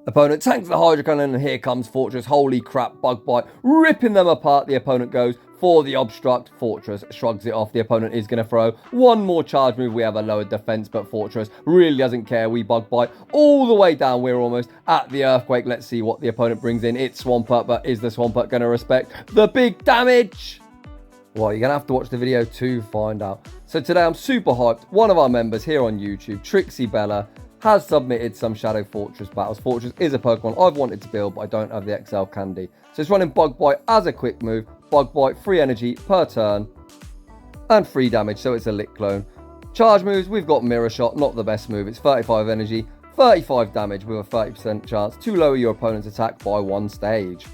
Opponent tanks the Hydro Cannon, and here comes Forretress. Holy crap, Bug Bite, ripping them apart. The opponent goes for the Obstruct. Forretress shrugs it off. The opponent is going to throw one more charge move. We have a lower defense, but Forretress really doesn't care. We Bug Bite all the way down. We're almost at the Earthquake. Let's see what the opponent brings in. It's Swampert, but is the Swampert going to respect the big damage? Well, you're going to have to watch the video to find out. So today I'm super hyped. One of our members here on YouTube, TrixxyBella, has submitted some Shadow Fortress battles. Forretress is a Pokemon I've wanted to build, but I don't have the XL candy. So it's running Bug Bite as a quick move. Bug Bite, free energy per turn, and free damage, so it's a Lick Clone. Charge moves, we've got Mirror Shot, not the best move. It's 35 energy, 35 damage with a 30% chance to lower your opponent's attack by 1 stage.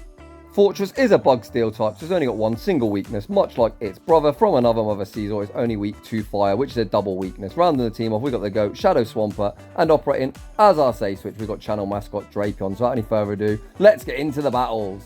Forretress is a Bug Steel type, so it's only got one single weakness, much like its brother from another mother Caesar is only weak to fire, which is a double weakness. Rounding the team off, we've got the GOAT, Shadow Swampert, and operating as our save switch, we've got channel mascot Drapion. So without any further ado, let's get into the battles.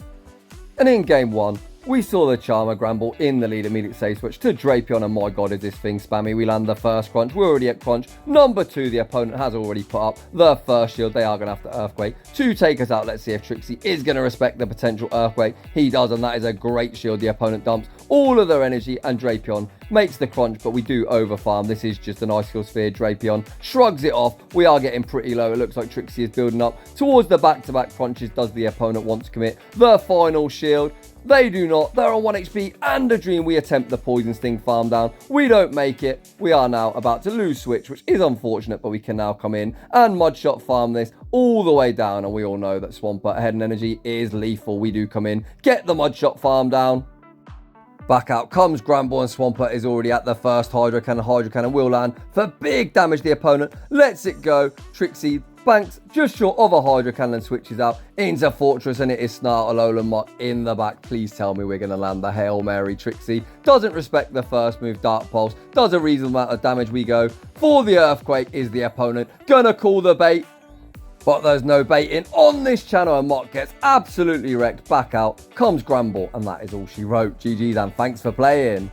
And in game 1, we saw the Charmer Granbull in the lead, immediate save switch to Drapion, and my god is this thing spammy. We land the first crunch, we're already at crunch number 2. The opponent has already put up the first shield. They are going to have to Earthquake to take us out. Let's see if Trixxy is going to respect the potential Earthquake. He does, and that is a great shield. The opponent dumps all of their energy, and Drapion makes the crunch, but we do over farm. This is just an Icicle Sphere. Drapion shrugs it off. We are getting pretty low. It looks like Trixxy is building up towards the back-to-back crunches. Does the opponent want to commit the final shield? They do not. They're on 1 HP and a dream. We attempt the Poison Sting farm down. We don't make it. We are now about to lose switch, which is unfortunate, but we can now come in and Mudshot farm this all the way down. And we all know that Swampert ahead in energy is lethal. We do come in, get the Mudshot farm down. Back out comes Granbull, and Swampert is already at the first Hydro Cannon. Hydro Cannon will land for big damage. The opponent lets it go. Trixxy banks just short of a Hydro Cannon, switches out into Forretress, and it is Snartalolan Muck in the back. Please tell me we're going to land the Hail Mary. Trixxy doesn't respect the first move. Dark Pulse does a reasonable amount of damage. We go for the Earthquake. Is the opponent gonna call the bait? But there's no baiting on this channel, and Mock gets absolutely wrecked. Back out comes Granbull, and that is all she wrote. GG's, and thanks for playing.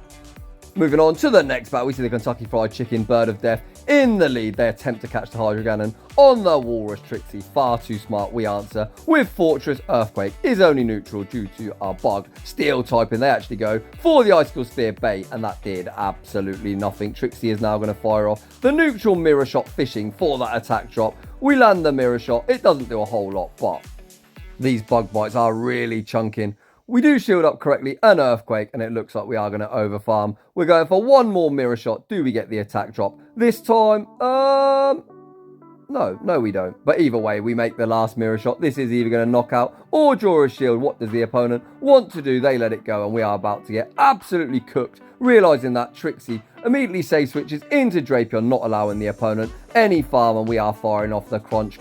Moving on to the next battle, we see the Kentucky Fried Chicken Bird of Death in the lead. They attempt to catch the Hydro Cannon on the Walrus. Trixxy, far too smart. We answer with Forretress. Earthquake is only neutral due to our Bug Steel typing. They actually go for the Icicle Sphere bait, and that did absolutely nothing. Trixxy is now going to fire off the neutral Mirror Shot, fishing for that attack drop. We land the Mirror Shot. It doesn't do a whole lot, but these Bug Bites are really chunking. We do shield up correctly, an Earthquake, and it looks like we are going to overfarm. We're going for one more Mirror Shot. Do we get the attack drop this time? No, we don't. But either way, we make the last Mirror Shot. This is either going to knock out or draw a shield. What does the opponent want to do? They let it go, and we are about to get absolutely cooked. Realising that, Trixxy immediately save switches into Drapion, not allowing the opponent any farm, and we are firing off the crunch.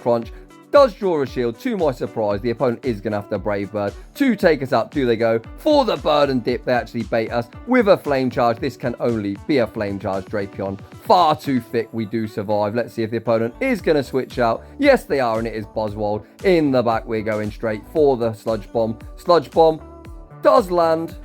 Does draw a shield. To my surprise, the opponent is going to have to Brave Bird to take us out. Do they go for the Bird and Dip? They actually bait us with a Flame Charge. This can only be a Flame Charge. Drapion, far too thick. We do survive. Let's see if the opponent is going to switch out. Yes, they are, and it is Buzzwole in the back. We're going straight for the Sludge Bomb. Sludge Bomb does land.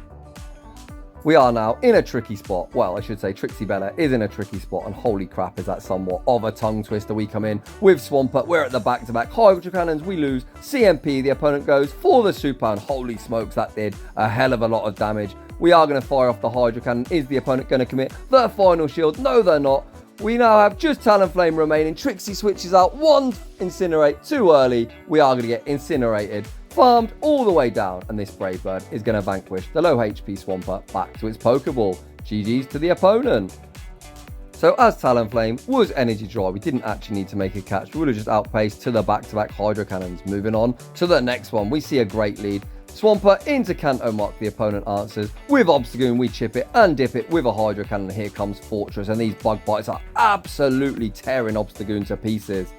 We are now in a tricky spot. Well, I should say TrixxyBella is in a tricky spot, and holy crap, is that somewhat of a tongue twister. We come in with Swampert. We're at the back-to-back Hydro Cannons. We lose CMP. The opponent goes for the Super, and holy smokes, that did a hell of a lot of damage. We are going to fire off the Hydro Cannon. Is the opponent going to commit the final shield? No, they're not. We now have just Talonflame remaining. Trixxy switches out. One Incinerate too early. We are going to get incinerated. Farmed all the way down, and this Brave Bird is going to vanquish the low HP Swampert back to its Pokeball. GG's to the opponent. So as Talonflame was energy dry, we didn't actually need to make a catch. We would have just outpaced to the back-to-back Hydro Cannons. Moving on to the next one, we see a great lead. Swampert into Kanto Mock. The opponent answers with Obstagoon. We chip it and dip it with a Hydro Cannon. Here comes Forretress, and these Bug Bites are absolutely tearing Obstagoon to pieces.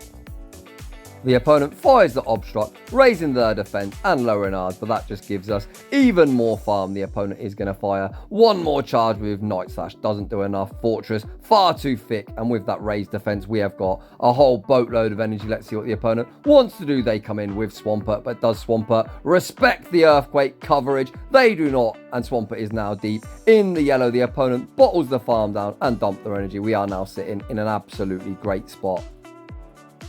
The opponent fires the Obstruct, raising their defense and lowering ours, but that just gives us even more farm. The opponent is going to fire one more charge with Night Slash. Doesn't do enough. Forretress, far too thick, and with that raised defense, we have got a whole boatload of energy. Let's see what the opponent wants to do. They come in with Swampert, but does Swampert respect the Earthquake coverage? They do not, and Swampert is now deep in the yellow. The opponent bottles the farm down and dump their energy. We are now sitting in an absolutely great spot.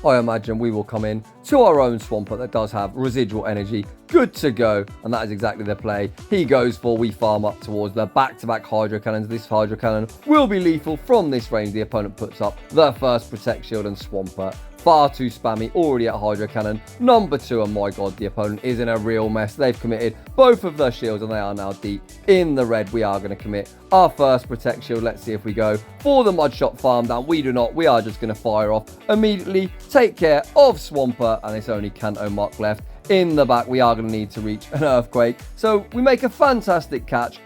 I imagine we will come in to our own Swampert that does have residual energy. Good to go. And that is exactly the play he goes for. We farm up towards the back-to-back Hydro Cannons. This Hydro Cannon will be lethal from this range. The opponent puts up the first Protect Shield and Swampert. Far too spammy, already at Hydro Cannon. Number 2, and my god, the opponent is in a real mess. They've committed both of their shields and they are now deep in the red. We are going to commit our first Protect Shield. Let's see if we go for the Mud Shot farm down. We do not. We are just going to fire off immediately. Take care of Swampert, and it's only Kanto Muck left. In the back, we are going to need to reach an Earthquake. So we make a fantastic catch.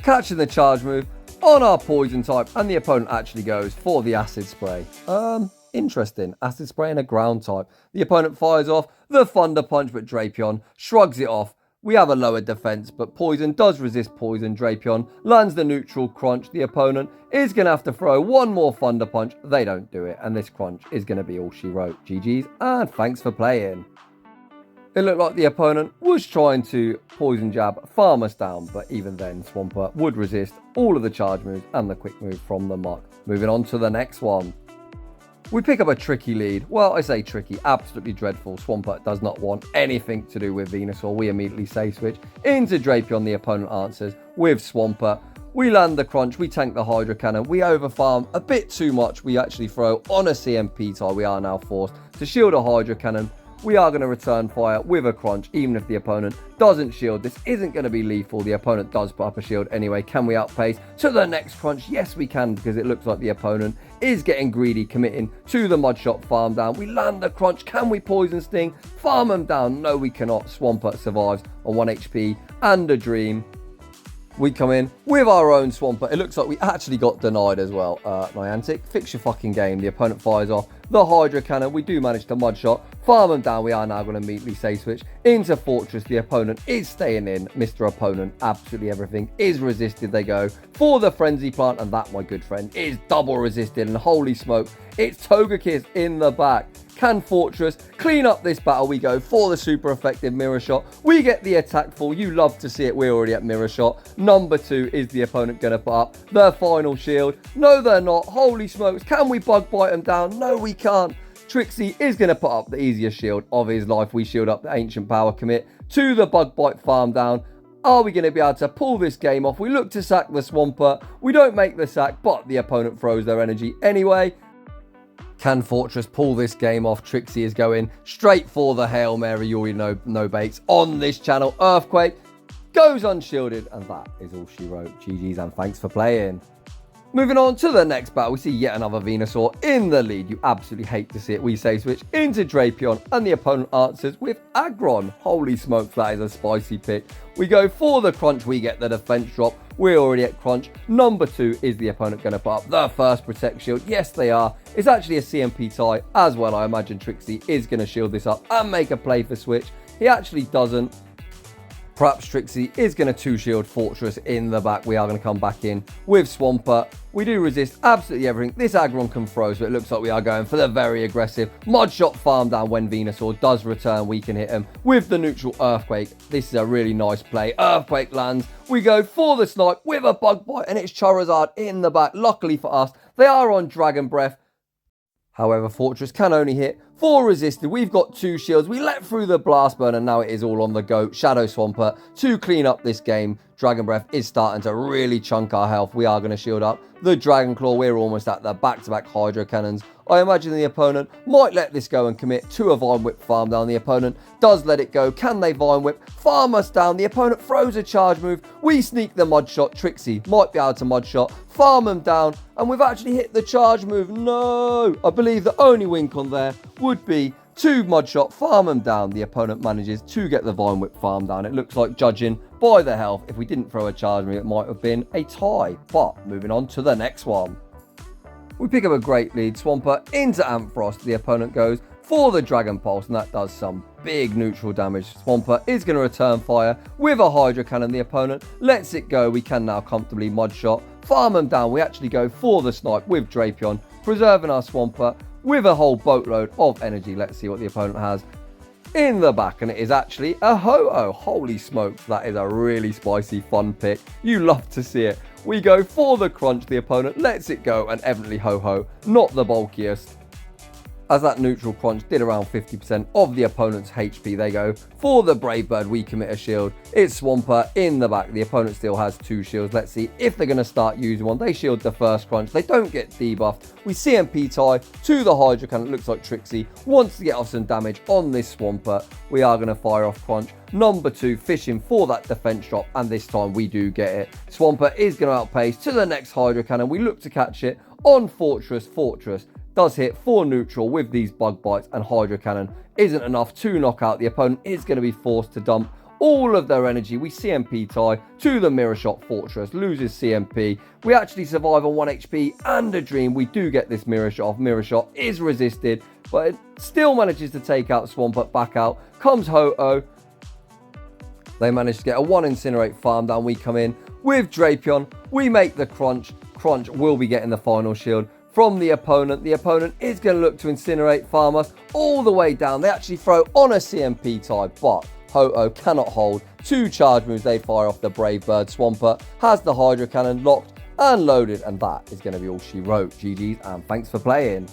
Catching the charge move on our Poison type, and the opponent actually goes for the Acid Spray. Interesting. Acid Spray and a Ground type. The opponent fires off the Thunder Punch, but Drapion shrugs it off. We have a lower defense, but Poison does resist Poison. Drapion lands the neutral Crunch. The opponent is going to have to throw one more Thunder Punch. They don't do it, and this Crunch is going to be all she wrote. GG's, and thanks for playing. It looked like the opponent was trying to Poison Jab farm us down, but even then Swampert would resist all of the charge moves and the quick move from the Muck. Moving on to the next one. We pick up a tricky lead. Well, I say tricky, absolutely dreadful. Swampert does not want anything to do with Venusaur. We immediately save switch into Drapion. The opponent answers with Swampert. We land the Crunch, we tank the Hydro Cannon, we overfarm a bit too much. We actually throw on a CMP tie. We are now forced to shield a Hydro Cannon. We are going to return fire with a Crunch, even if the opponent doesn't shield. This isn't going to be lethal. The opponent does put up a shield anyway. Can we outpace to the next Crunch? Yes, we can, because it looks like the opponent is getting greedy, committing to the Mud Shot farm down. We land the Crunch. Can we Poison Sting? Farm them down? No, we cannot. Swampert survives on 1 HP and a Dream. We come in with our own Swampert. It looks like we actually got denied as well. Niantic, fix your fucking game. The opponent fires off the Hydro Cannon. We do manage to Mud Shot, farm them down. We are now going to immediately save switch into Forretress. The opponent is staying in. Mr. Opponent, absolutely everything is resisted. They go for the Frenzy Plant, and that, my good friend, is double resisted. And holy smoke, it's Togekiss in the back. Can Forretress clean up this battle? We go for the super effective Mirror Shot. We get the attack full. You love to see it. We're already at Mirror Shot. Number 2 is the opponent going to put up their final shield. No, they're not. Holy smokes. Can we Bug Bite them down? No, we can't. Trixxy is going to put up the easiest shield of his life. We shield up the Ancient Power, commit to the Bug Bite farm down. Are we going to be able to pull this game off? We look to sack the Swampert. We don't make the sack, but the opponent throws their energy anyway. Can Forretress pull this game off? Trixxy is going straight for the Hail Mary. You already know, no baits on this channel. Earthquake goes unshielded, and that is all she wrote. GG's, and thanks for playing. Moving on to the next battle, we see yet another Venusaur in the lead. You absolutely hate to see it. We save switch into Drapion, and the opponent answers with Aggron. Holy smokes, that is a spicy pick. We go for the Crunch. We get the defense drop. We're already at Crunch. Number 2 is the opponent going to put up the first Protect Shield. Yes, they are. It's actually a CMP tie as well. I imagine Trixxy is going to shield this up and make a play for switch. He actually doesn't. Perhaps Trixxy is going to 2-shield Forretress in the back. We are going to come back in with Swampert. We do resist absolutely everything. This Aggron can throw, so it looks like we are going for the very aggressive Mud Shot farm down. When Venusaur does return, we can hit him with the neutral Earthquake. This is a really nice play. Earthquake lands. We go for the Snipe with a Bug Bite, and it's Charizard in the back. Luckily for us, they are on Dragon Breath. However, Forretress can only hit 4 resisted. We've got 2 shields. We let through the Blast Burn, and now it is all on the go. Shadow Swampert to clean up this game. Dragon Breath is starting to really chunk our health. We are going to shield up the Dragon Claw. We're almost at the back-to-back Hydro Cannons. I imagine the opponent might let this go and commit to a Vine Whip farm down. The opponent does let it go. Can they Vine Whip? Farm us down. The opponent throws a charge move. We sneak the Mud Shot. Trixxy might be able to Mud Shot. Farm them down. And we've actually hit the charge move. No! I believe the only win con there would be to Mud Shot, farm them down. The opponent manages to get the Vine Whip farm down. It looks like, judging by the health, if we didn't throw a charge move, it might have been a tie. But moving on to the next one. We pick up a great lead. Swampert into Ampharos. The opponent goes for the Dragon Pulse, and that does some big neutral damage. Swampert is going to return fire with a Hydro Cannon. The opponent lets it go. We can now comfortably Mud Shot, farm them down. We actually go for the Snipe with Drapion, preserving our Swampert with a whole boatload of energy. Let's see what the opponent has in the back, and it is actually a Ho-Oh. Holy smokes, that is a really spicy, fun pick. You love to see it. We go for the Crunch. The opponent lets it go, and evidently Ho-Oh, not the bulkiest. as that neutral crunch did around 50% of the opponent's HP. They go for the Brave Bird. We commit a shield. It's Swampert in the back. The opponent still has 2 shields. Let's see if they're going to start using one. They shield the first crunch. They don't get debuffed. We CMP tie to the Hydro Cannon. It looks like Trixie wants to get off some damage on this Swampert. We are going to fire off crunch number 2, fishing for that defense drop, and this time we do get it. Swampert is going to outpace to the next Hydro Cannon. We look to catch it on Forretress. Forretress does hit for neutral with these bug bites, and Hydro Cannon isn't enough to knock out. The opponent is going to be forced to dump all of their energy. We CMP tie to the Mirror Shot. Forretress loses CMP. We actually survive on 1 HP and a dream. We do get this Mirror Shot off. Mirror Shot is resisted, but it still manages to take out Swampert. Back out comes Ho-Oh. They manage to get a 1 Incinerate farm down. We come in with Drapion. We make the crunch. Crunch will be getting the final shield from the opponent. The opponent is going to look to Incinerate farm us all the way down. They actually throw on a CMP tie, but Ho-Oh cannot hold 2 charge moves. They fire off the Brave Bird. Swampert has the Hydro Cannon locked and loaded, and that is going to be all she wrote. GG's and thanks for playing.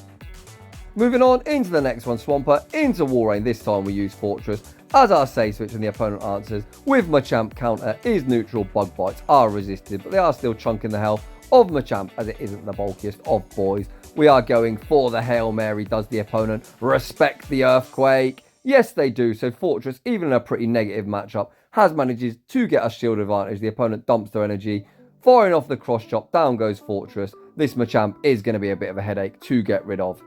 Moving on into the next one, Swampert into Walrein. This time we use Forretress as our save switch, and the opponent answers with Machamp. Counter is neutral. Bug bites are resisted, but they are still chunking the health of Machamp, as it isn't the bulkiest of boys. We are going for the Hail Mary. Does the opponent respect the Earthquake? Yes, they do. So Forretress, even in a pretty negative matchup, has manages to get a shield advantage. The opponent dumps their energy, firing off the cross chop. Down goes Forretress. This Machamp is going to be a bit of a headache to get rid of.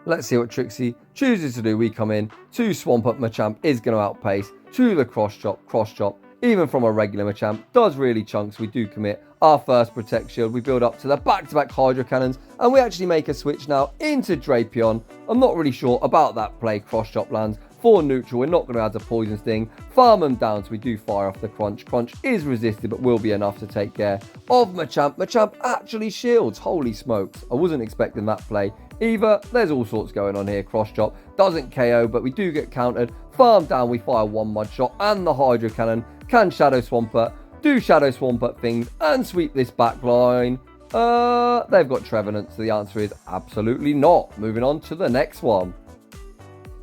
Let's see what Trixie chooses to do. We come in to Swampert. Machamp is going to outpace to the cross chop. Cross chop, even from a regular Machamp, does really chunks. We do commit our first Protect Shield. We build up to the back-to-back Hydro Cannons, and we actually make a switch now into Drapion. I'm not really sure about that play. Cross chop lands for neutral. We're not going to add a Poison Sting. Farm them down, so we do fire off the crunch. Crunch is resisted, but will be enough to take care of Machamp. Machamp actually shields. Holy smokes. I wasn't expecting that play either. There's all sorts going on here. Cross chop doesn't KO, but we do get countered. Farm down, we fire 1 Mud Shot, and the Hydro Cannon can Shadow Swampert, do Shadow Swampert things, and sweep this back line. They've got Trevenant, so the answer is absolutely not. Moving on to the next one.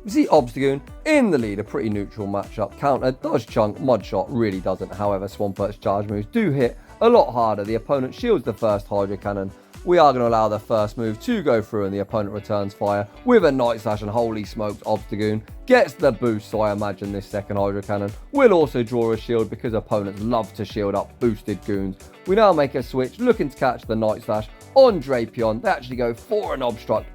We see Obstagoon in the lead, a pretty neutral matchup. Counter does chunk, Mud Shot really doesn't. However, Swampert's charge moves do hit a lot harder. The opponent shields the first Hydro Cannon. We are going to allow the first move to go through, and the opponent returns fire with a Night Slash, and holy smokes, Obstagoon gets the boost. So I imagine this second Hydro Cannon will also draw a shield, because opponents love to shield up boosted goons. We now make a switch, looking to catch the Night Slash on Drapion. They actually go for an Obstruct.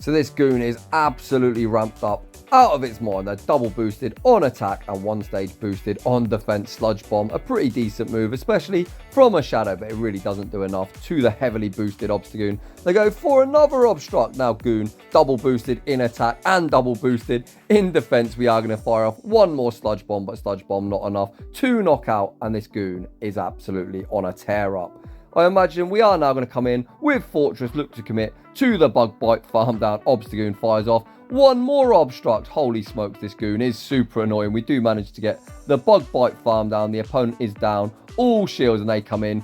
So this goon is absolutely ramped up out of its mind. They're double boosted on attack and 1 stage boosted on defense. Sludge Bomb, a pretty decent move, especially from a Shadow, but it really doesn't do enough to the heavily boosted Obstagoon. They go for another Obstruct. Now Goon double boosted in attack and double boosted in defense. We are going to fire off 1 more Sludge Bomb, but Sludge Bomb not enough to knock out, and this Goon is absolutely on a tear up. I imagine we are now going to come in with Forretress, look to commit to the Bug Bite, farm down. Obstagoon fires off 1 more Obstruct. Holy smokes, this Goon is super annoying. We do manage to get the Bug Bite farm down. The opponent is down all shields, and they come in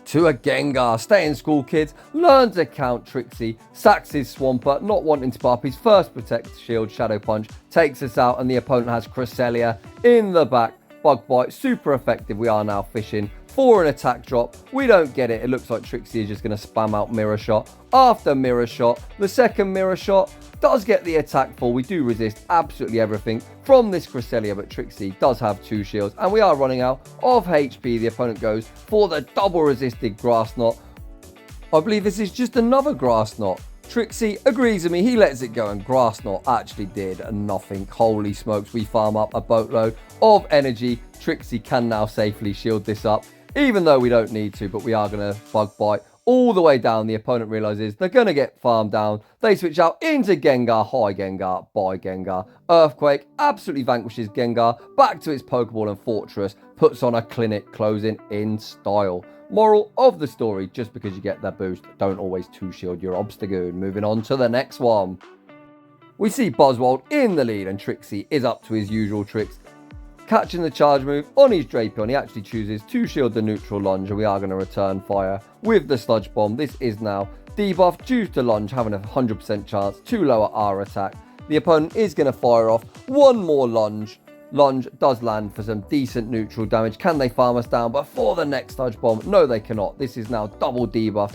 to a Gengar. Stay in school, kids. Learn to count. Trixie sacks his Swampert, not wanting to put up his first Protect Shield. Shadow Punch takes us out, and the opponent has Cresselia in the back. Bug Bite, super effective. We are now fishing for an attack drop. We don't get it. It looks like Trixie is just going to spam out Mirror Shot after Mirror Shot. The second Mirror Shot does get the attack fall. We do resist absolutely everything from this Cresselia, but Trixie does have 2 shields, and we are running out of HP. The opponent goes for the double resisted Grass Knot. I believe this is just another Grass Knot. Trixie agrees with me. He lets it go, and Grass Knot actually did nothing. Holy smokes, we farm up a boatload of energy. Trixie can now safely shield this up, even though we don't need to, but we are going to Bug Bite all the way down. The opponent realizes they're going to get farmed down. They switch out into Gengar. Hi Gengar, bye Gengar. Earthquake absolutely vanquishes Gengar back to its Pokeball, and Forretress puts on a clinic, closing in style. Moral of the story, just because you get that boost, don't always 2-shield your Obstagoon. Moving on to the next one. We see Buzzwole in the lead, and Trixie is up to his usual tricks. Catching the charge move on his Drapion, he actually chooses to shield the neutral lunge, and we are going to return fire with the Sludge Bomb. This is now Debuff due to Lunge having a 100% chance to lower our attack. The opponent is going to fire off one more Lunge. Lunge does land for some decent neutral damage. Can they farm us down before the next Sludge Bomb? No, they cannot. This is now double debuff.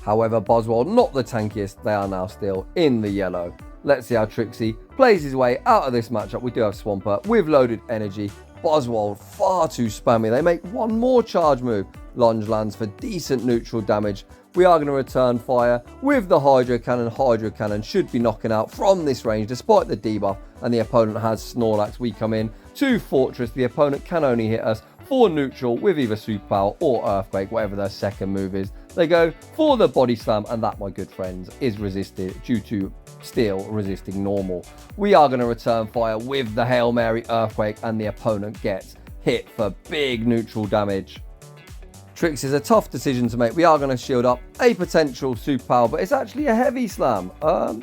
However, Buzzwole, not the tankiest, they are now still in the yellow. Let's see how Trixxy plays his way out of this matchup. We do have Swampert with loaded energy. Buzzwole far too spammy. They make one more charge move. Lunge lands for decent neutral damage. We are going to return fire with the Hydro Cannon. Hydro Cannon should be knocking out from this range despite the debuff, and the opponent has Snorlax. We come in to Forretress. The opponent can only hit us for neutral with either Superpower or Earthquake, whatever their second move is. They go for the Body Slam, and that, my good friends, is resisted due to Steel resisting normal. We are going to return fire with the Hail Mary Earthquake, and the opponent gets hit for big neutral damage. Trixxy is a tough decision to make. We are going to shield up a potential Superpower, but it's actually a Heavy Slam.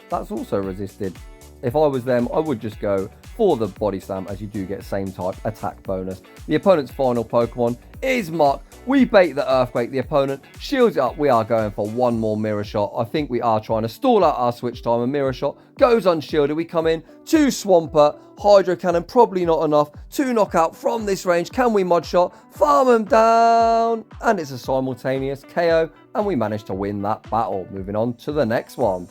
That's also resisted. If I was them, I would just go for the Body Slam, as you do get same type attack bonus. The opponent's final Pokemon is Muck. We bait the Earthquake. The opponent shields it up. We are going for one more Mirror Shot. I think we are trying to stall out our switch time. A Mirror Shot goes unshielded. We come in to Swampert. Hydro Cannon, probably not enough to knock out from this range. Can we Mud Shot? Farm him down. And it's a simultaneous KO. And we manage to win that battle. Moving on to the next one.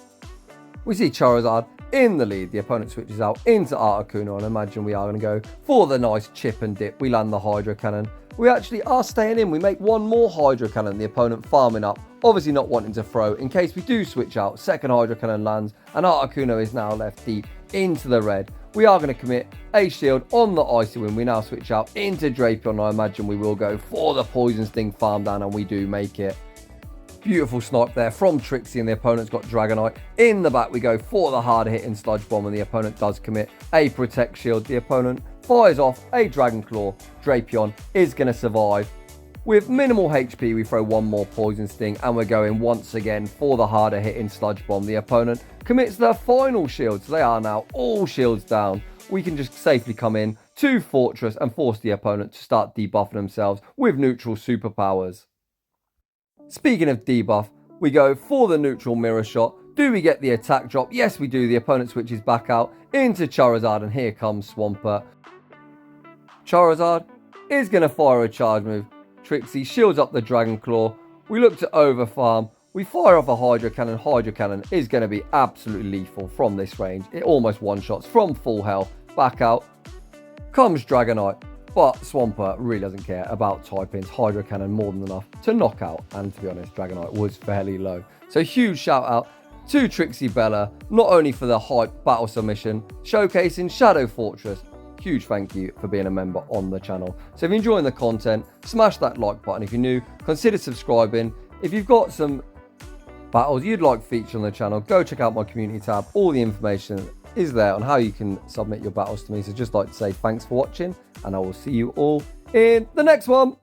We see Charizard in the lead. The opponent switches out into Articuno, and imagine we are going to go for the nice chip and dip. We land the Hydro Cannon. We actually are staying in. We make one more Hydro Cannon. The opponent farming up, obviously not wanting to throw in case we do switch out. Second Hydro Cannon lands, and Articuno is now left deep into the red. We are going to commit a shield on the Icy Wind. We now switch out into Drapion. I imagine we will go for the Poison Sting farm down, and we do make it. Beautiful snipe there from Trixxy, and the opponent's got Dragonite. In the back, we go for the hard hitting Sludge Bomb, and the opponent does commit a Protect Shield. The opponent fires off a Dragon Claw. Drapion is going to survive. With minimal HP, we throw one more Poison Sting, and we're going once again for the harder hitting Sludge Bomb. The opponent commits their final shield, so they are now all shields down. We can just safely come in to Forretress and force the opponent to start debuffing themselves with neutral superpowers. Speaking of debuff, we go for the neutral Mirror Shot. Do we get the attack drop? Yes, we do. The opponent switches back out into Charizard, and here comes Swampert. Charizard is going to fire a charge move. Trixxy shields up the Dragon Claw. We look to overfarm. We fire off a Hydro Cannon. Hydro Cannon is going to be absolutely lethal from this range. It almost one-shots from full health. Back out comes Dragonite. But Swampert really doesn't care about type-ins. Hydro Cannon more than enough to knock out. And to be honest, Dragonite was fairly low. So huge shout out to TrixxyBella, not only for the hype battle submission, showcasing Shadow Fortress. Huge thank you for being a member on the channel. So if you're enjoying the content, smash that like button. If you're new, consider subscribing. If you've got some battles you'd like featured on the channel, go check out my community tab. All the information is there on how you can submit your battles to me. So just like to say thanks for watching, and I will see you all in the next one.